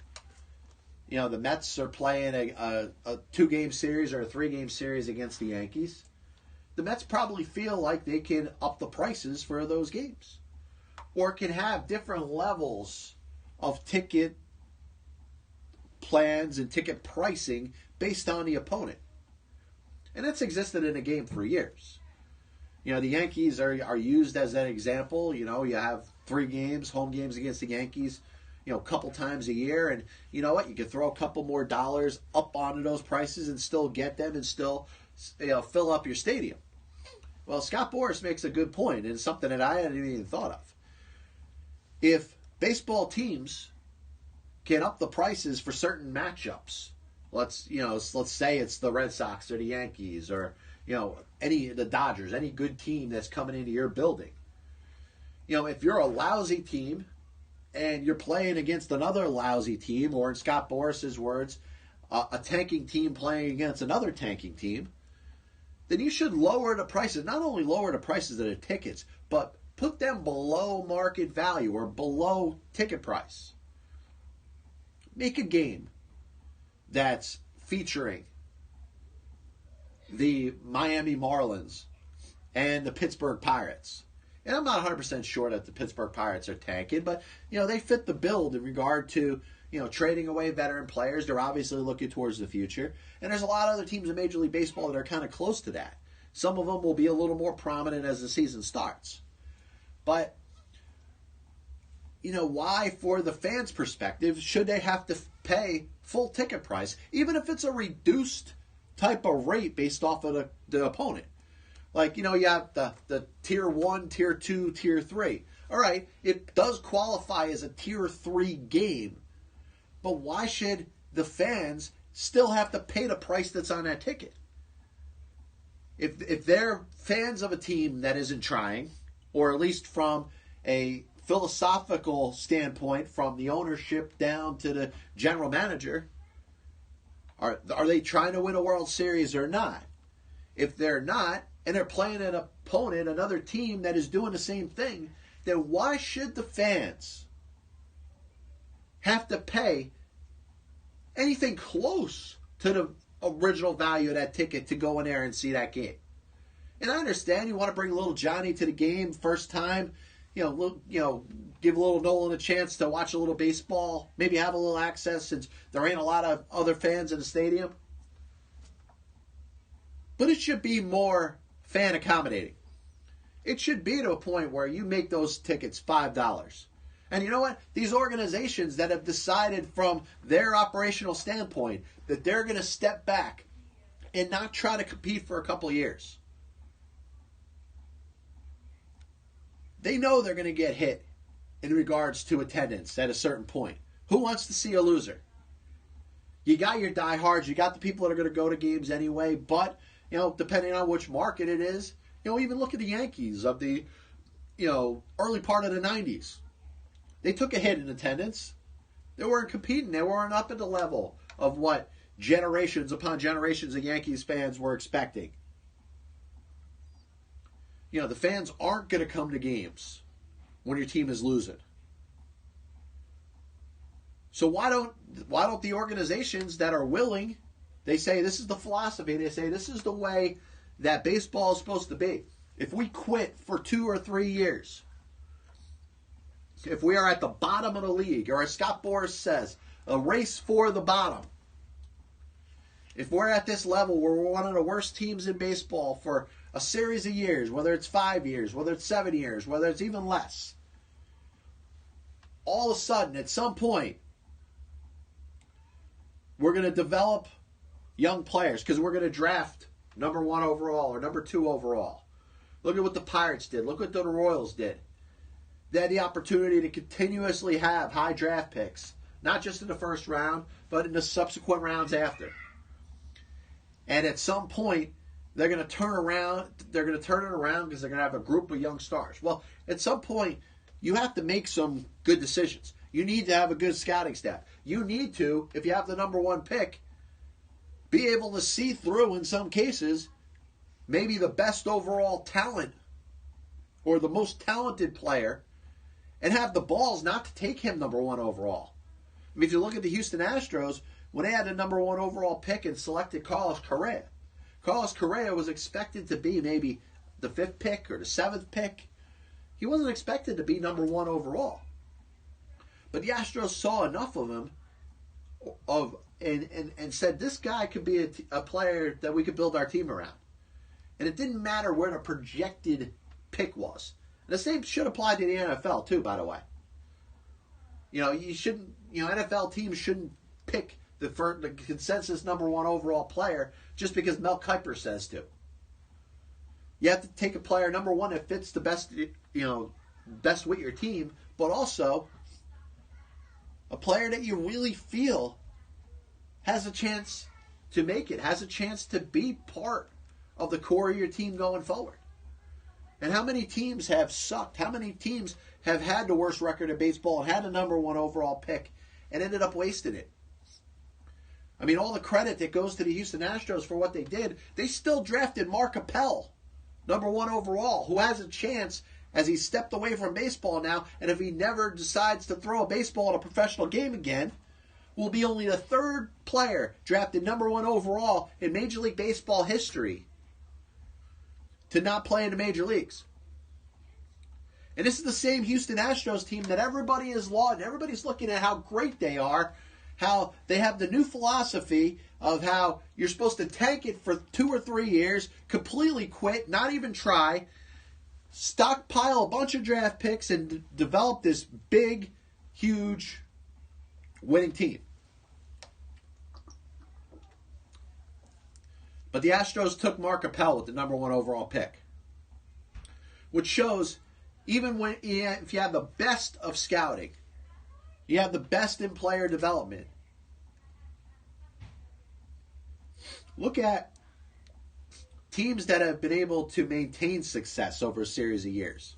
You know, the Mets are playing a 2-game series or a 3-game series against the Yankees. The Mets probably feel like they can up the prices for those games, or can have different levels of ticket plans and ticket pricing based on the opponent. And that's existed in the game for years. You know, the Yankees are used as that example. You know, you have 3 games, home games against the Yankees, you know, a couple times a year. And you know what? You can throw a couple more dollars up onto those prices and still get them and still, you know, fill up your stadium. Well, Scott Boras makes a good point, and something that I hadn't even thought of. If baseball teams can up the prices for certain matchups, let's say it's the Red Sox or the Yankees or, you know, the Dodgers, any good team that's coming into your building. You know, if you're a lousy team and you're playing against another lousy team, or in Scott Boras' words, a tanking team playing against another tanking team, then you should lower the prices. Not only lower the prices of the tickets, but put them below market value or below ticket price. Make a game that's featuring the Miami Marlins and the Pittsburgh Pirates. And I'm not 100% sure that the Pittsburgh Pirates are tanking, but, you know, they fit the build in regard to, you know, trading away veteran players. They're obviously looking towards the future. And there's a lot of other teams in Major League Baseball that are kind of close to that. Some of them will be a little more prominent as the season starts. But, you know, why, for the fans' perspective, should they have to pay full ticket price, even if it's a reduced type of rate based off of the opponent? Like, you know, you have the Tier 1, Tier 2, Tier 3. All right, it does qualify as a Tier 3 game, but why should the fans still have to pay the price that's on that ticket? If they're fans of a team that isn't trying, or at least from a philosophical standpoint, from the ownership down to the general manager, are they trying to win a World Series or not? If they're not, and they're playing an opponent, another team that is doing the same thing, then why should the fans have to pay anything close to the original value of that ticket to go in there and see that game? And I understand you want to bring little Johnny to the game first time, give little Nolan a chance to watch a little baseball, maybe have a little access since there ain't a lot of other fans in the stadium. But it should be more fan accommodating. It should be to a point where you make those tickets $5. And you know what? These organizations that have decided from their operational standpoint that they're going to step back and not try to compete for a couple of years, they know they're going to get hit in regards to attendance at a certain point. Who wants to see a loser? You got your diehards, you got the people that are going to go to games anyway, but, you know, depending on which market it is, you know, even look at the Yankees of the, you know, early part of the 90s. They took a hit in attendance. They weren't competing. They weren't up at the level of what generations upon generations of Yankees fans were expecting. You know, the fans aren't going to come to games when your team is losing. So why don't the organizations that are willing, they say this is the philosophy, they say this is the way that baseball is supposed to be. If we quit for 2 or 3 years, if we are at the bottom of the league, or as Scott Boras says, a race for the bottom, if we're at this level where we're one of the worst teams in baseball for a series of years, whether it's 5 years, whether it's 7 years, whether it's even less, all of a sudden, at some point, we're going to develop young players because we're going to draft number 1 overall or number 2 overall. Look at what the Pirates did. Look what the Royals did. they had the opportunity to continuously have high draft picks, not just in the first round, but in the subsequent rounds after. And at some point, they're going to turn around. They're going to turn it around because they're going to have a group of young stars. Well, at some point, you have to make some good decisions. You need to have a good scouting staff. You need to, if you have the number one pick, be able to see through, in some cases, maybe the best overall talent or the most talented player, and have the balls not to take him number one overall. I mean, if you look at the Houston Astros, when they had the number one overall pick and selected Carlos Correa was expected to be maybe the 5th pick or the 7th pick. He wasn't expected to be number one overall. But the Astros saw enough of him and said, this guy could be a player that we could build our team around. And it didn't matter where the projected pick was. And the same should apply to the NFL too, by the way. NFL teams shouldn't pick the consensus number one overall player just because Mel Kiper says to. You have to take a player, number one, that fits the best, best with your team, but also a player that you really feel has a chance to make it, has a chance to be part of the core of your team going forward. And how many teams have sucked? How many teams have had the worst record in baseball and had a number one overall pick and ended up wasting it? I mean, all the credit that goes to the Houston Astros for what they did, they still drafted Mark Appel, number one overall, who has a chance as he stepped away from baseball now, and if he never decides to throw a baseball in a professional game again, will be only the 3rd player drafted number one overall in Major League Baseball history to not play in the major leagues. And this is the same Houston Astros team that everybody is lauding. Everybody's looking at how great they are, how they have the new philosophy of how you're supposed to tank it for 2 or 3 years, completely quit, not even try, stockpile a bunch of draft picks, and develop this big, huge winning team. But the Astros took Mark Appel with the number one overall pick, which shows even if you have the best of scouting, you have the best in player development. Look at teams that have been able to maintain success over a series of years.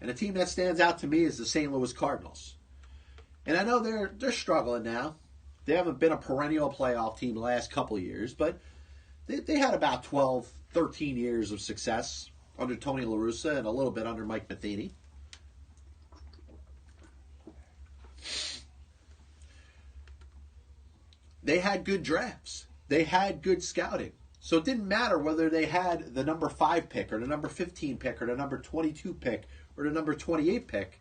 And a team that stands out to me is the St. Louis Cardinals. And I know they're struggling now. They haven't been a perennial playoff team the last couple of years, but they had about 12, 13 years of success under Tony La Russa and a little bit under Mike Matheny. They had good drafts. They had good scouting. So it didn't matter whether they had the number 5 pick or the number 15 pick or the number 22 pick or the number 28 pick.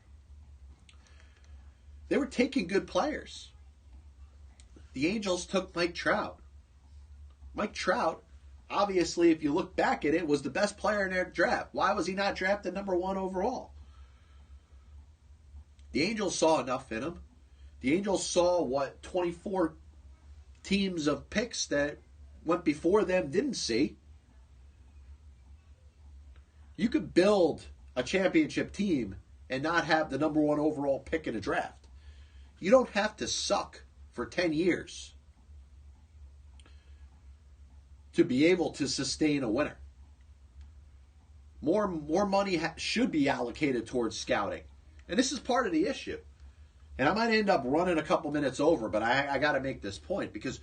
They were taking good players. The Angels took Mike Trout. Mike Trout, obviously, if you look back at it, was the best player in their draft. Why was he not drafted number 1 overall? The Angels saw enough in him. The Angels saw what 24 teams of picks that went before them didn't see. You could build a championship team and not have the number 1 overall pick in a draft. You don't have to suck for 10 years to be able to sustain a winner. More money should be allocated towards scouting. And this is part of the issue. And I might end up running a couple minutes over, but I got to make this point because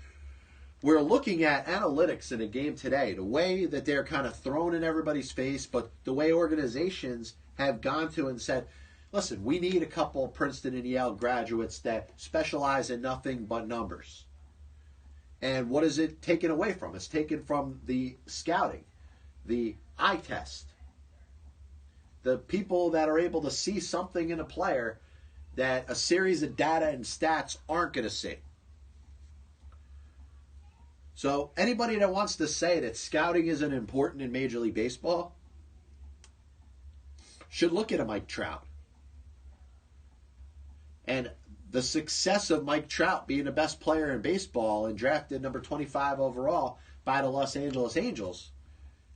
we're looking at analytics in a game today, the way that they're kind of thrown in everybody's face, but the way organizations have gone to and said, listen, we need a couple Princeton and Yale graduates that specialize in nothing but numbers. And what is it taken away from? It's taken from the scouting, the eye test, the people that are able to see something in a player that a series of data and stats aren't going to see. So anybody that wants to say that scouting isn't important in Major League Baseball should look at a Mike Trout. And the success of Mike Trout being the best player in baseball and drafted number 25 overall by the Los Angeles Angels.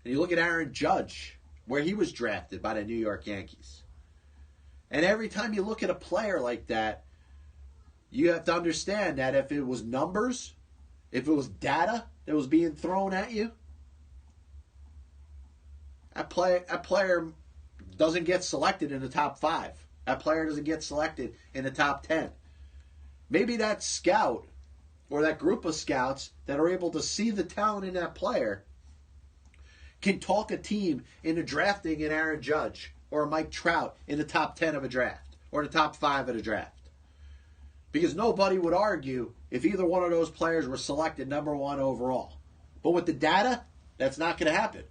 And you look at Aaron Judge, where he was drafted by the New York Yankees. And every time you look at a player like that, you have to understand that if it was numbers, if it was data that was being thrown at you, that player doesn't get selected in the top 5. That player doesn't get selected in the top 10. Maybe that scout or that group of scouts that are able to see the talent in that player can talk a team into drafting an Aaron Judge or a Mike Trout in the top 10 of a draft or the top 5 of the draft. Because nobody would argue if either one of those players were selected number 1 overall. But with the data, that's not going to happen.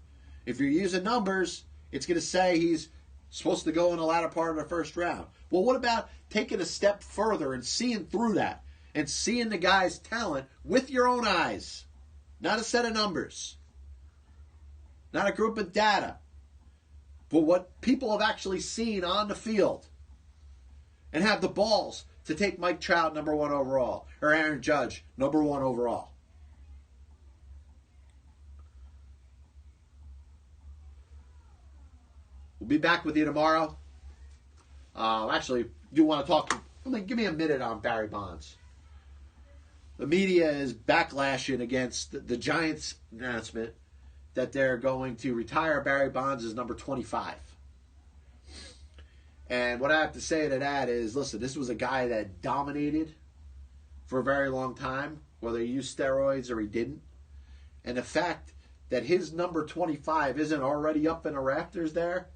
If you're using numbers, it's going to say he's supposed to go in the latter part of the first round. Well, what about taking a step further and seeing through that and seeing the guy's talent with your own eyes? Not a set of numbers. Not a group of data. But what people have actually seen on the field. And have the balls to take Mike Trout number 1 overall or Aaron Judge number 1 overall. We'll be back with you tomorrow. Actually, do want to talk. Give me a minute on Barry Bonds. The media is backlashing against the Giants' announcement that they're going to retire Barry Bonds as number 25. And what I have to say to that is, listen, this was a guy that dominated for a very long time, whether he used steroids or he didn't. And the fact that his number 25 isn't already up in the rafters there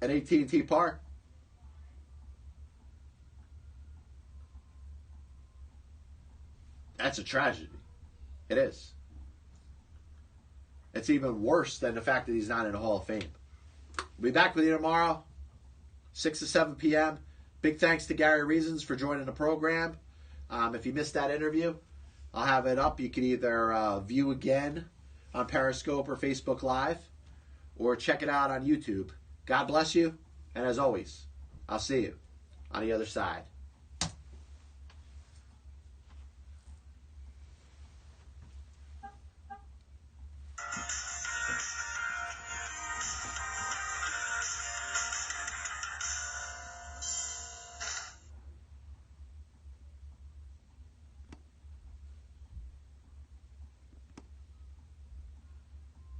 at AT&T Park, that's a tragedy. It is. It's even worse than the fact that he's not in the Hall of Fame. We'll be back with you tomorrow, 6 to 7 p.m. Big thanks to Gary Reasons for joining the program. If you missed that interview, I'll have it up. You can either view again on Periscope or Facebook Live, or check it out on YouTube. God bless you, and as always, I'll see you on the other side.